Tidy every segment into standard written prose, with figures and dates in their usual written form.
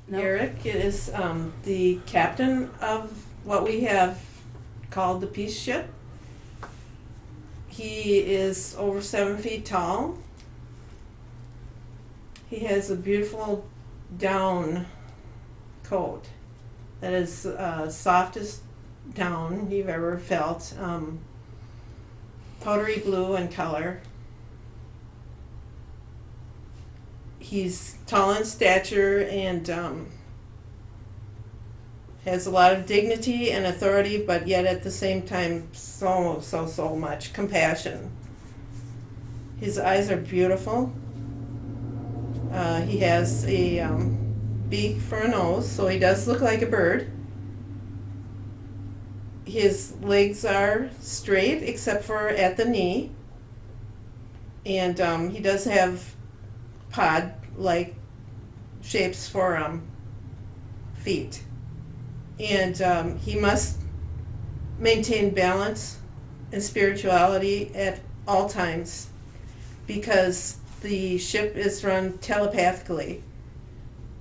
No. Eric is the captain of what we have called the Peace Ship. He is over 7 feet tall. He has a beautiful down coat that is softest down you've ever felt. Powdery blue in color. He's tall in stature and has a lot of dignity and authority, but yet at the same time so much compassion. His eyes are beautiful. He has a beak for a nose, so he does look like a bird. His legs are straight except for at the knee, and he does have pod-like shapes for feet. And he must maintain balance and spirituality at all times because the ship is run telepathically.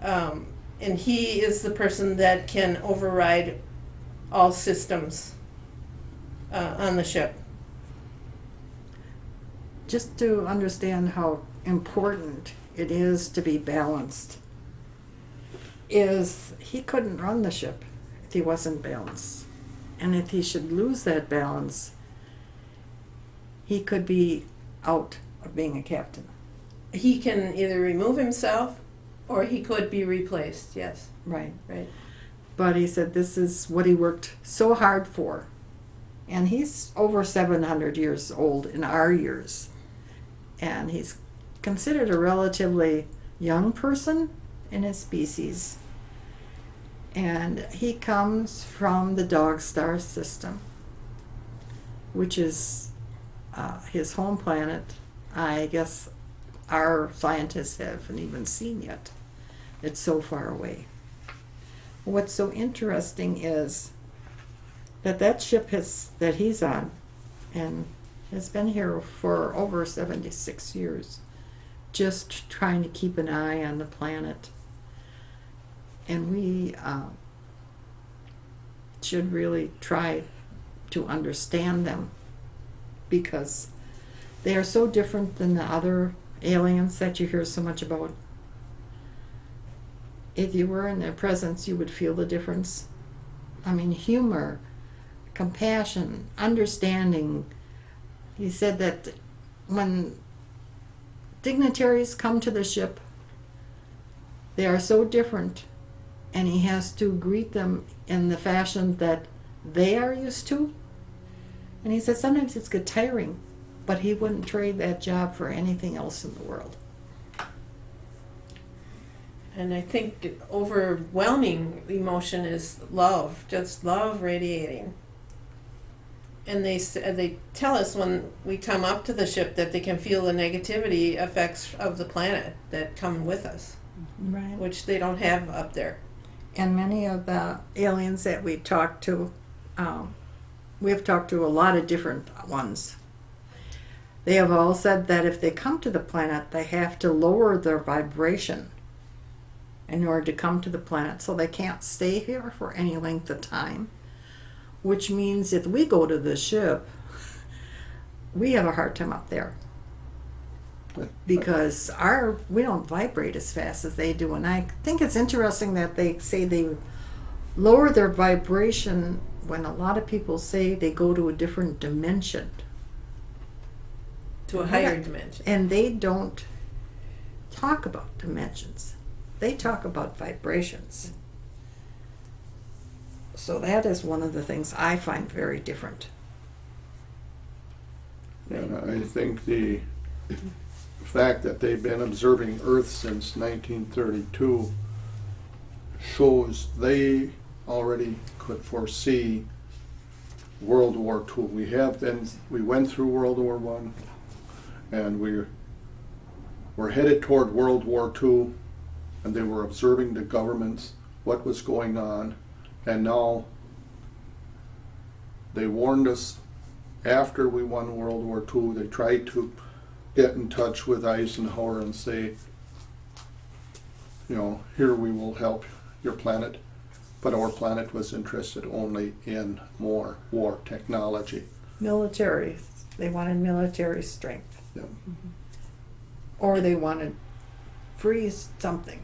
And he is the person that can override all systems on the ship. Just to understand how important it is to be balanced, is he couldn't run the ship if he wasn't balanced. And if he should lose that balance, he could be out of being a captain. He can either remove himself or he could be replaced, yes. Right. Right. But he said this is what he worked so hard for. And he's over 700 years old in our years. And he's considered a relatively young person in his species. And he comes from the dog star system, which is his home planet. I guess our scientists haven't even seen yet. It's so far away. What's so interesting is that ship that he's on and has been here for over 76 years, just trying to keep an eye on the planet. And we should really try to understand them because they are so different than the other aliens that you hear so much about. If you were in their presence, you would feel the difference. I mean, humor, compassion, understanding. He said that when dignitaries come to the ship, they are so different, and he has to greet them in the fashion that they are used to. And he said sometimes it's get tiring, but he wouldn't trade that job for anything else in the world. And I think the overwhelming emotion is love, just love radiating. And they tell us when we come up to the ship that they can feel the negativity effects of the planet that come with us, Right. which they don't have up there. And many of the aliens that we talked to, we've talked to a lot of different ones. They have all said that if they come to the planet, they have to lower their vibration in order to come to the planet, so they can't stay here for any length of time. Which means if we go to the ship, we have a hard time up there. Because we don't vibrate as fast as they do. And I think it's interesting that they say they lower their vibration when a lot of people say they go to a different dimension. To a higher dimension. And they don't talk about dimensions. They talk about vibrations. So that is one of the things I find very different. And I think the fact that they've been observing Earth since 1932 shows they already could foresee World War II. We went through World War I, and we're headed toward World War II, and they were observing the governments, what was going on, and now they warned us after we won World War II. They tried to get in touch with Eisenhower and say, here we will help your planet, but our planet was interested only in more war technology. Military. They wanted military strength. Yeah. Or they wanted freeze something.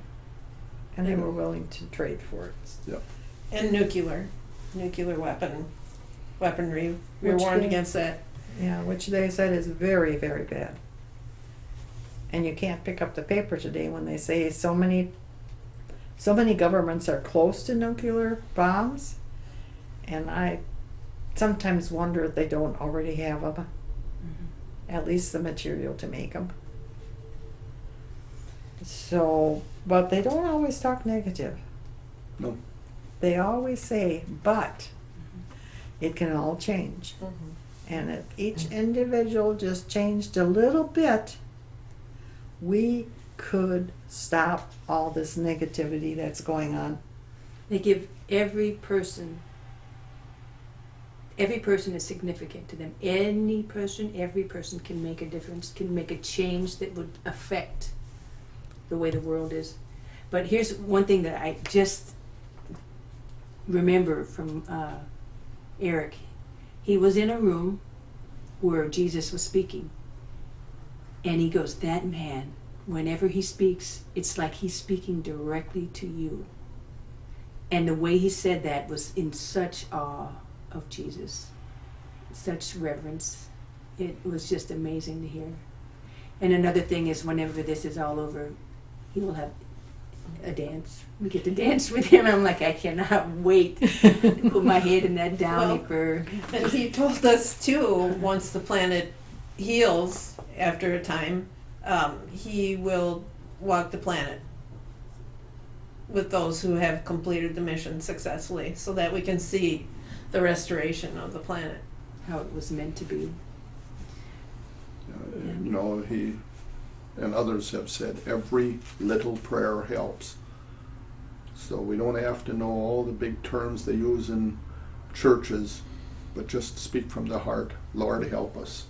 And they were willing to trade for it. Yeah. And nuclear weaponry. We were Which warned they- against that. Yeah, which they said is very, very bad. And you can't pick up the paper today when they say so many governments are close to nuclear bombs, and I sometimes wonder if they don't already have them, at least the material to make them. So, but they don't always talk negative. No. They always say, but it can all change. And if each individual just changed a little bit, we could stop all this negativity that's going on. They give every person is significant to them. Every person can make a difference, can make a change that would affect the way the world is. But here's one thing that I just remember from Eric. He was in a room where Jesus was speaking, and he goes, that man, whenever he speaks, it's like he's speaking directly to you. And the way he said that was in such awe of Jesus, such reverence. It was just amazing to hear. And another thing is, whenever this is all over, he will have a dance. We get to dance with him. I'm like, I cannot wait to put my head in that downy Well, fur. And he told us too, once the planet heals after a time, he will walk the planet with those who have completed the mission successfully, so that we can see the restoration of the planet. How it was meant to be. You know, he and others have said every little prayer helps. So we don't have to know all the big terms they use in churches, but just speak from the heart. Lord, help us.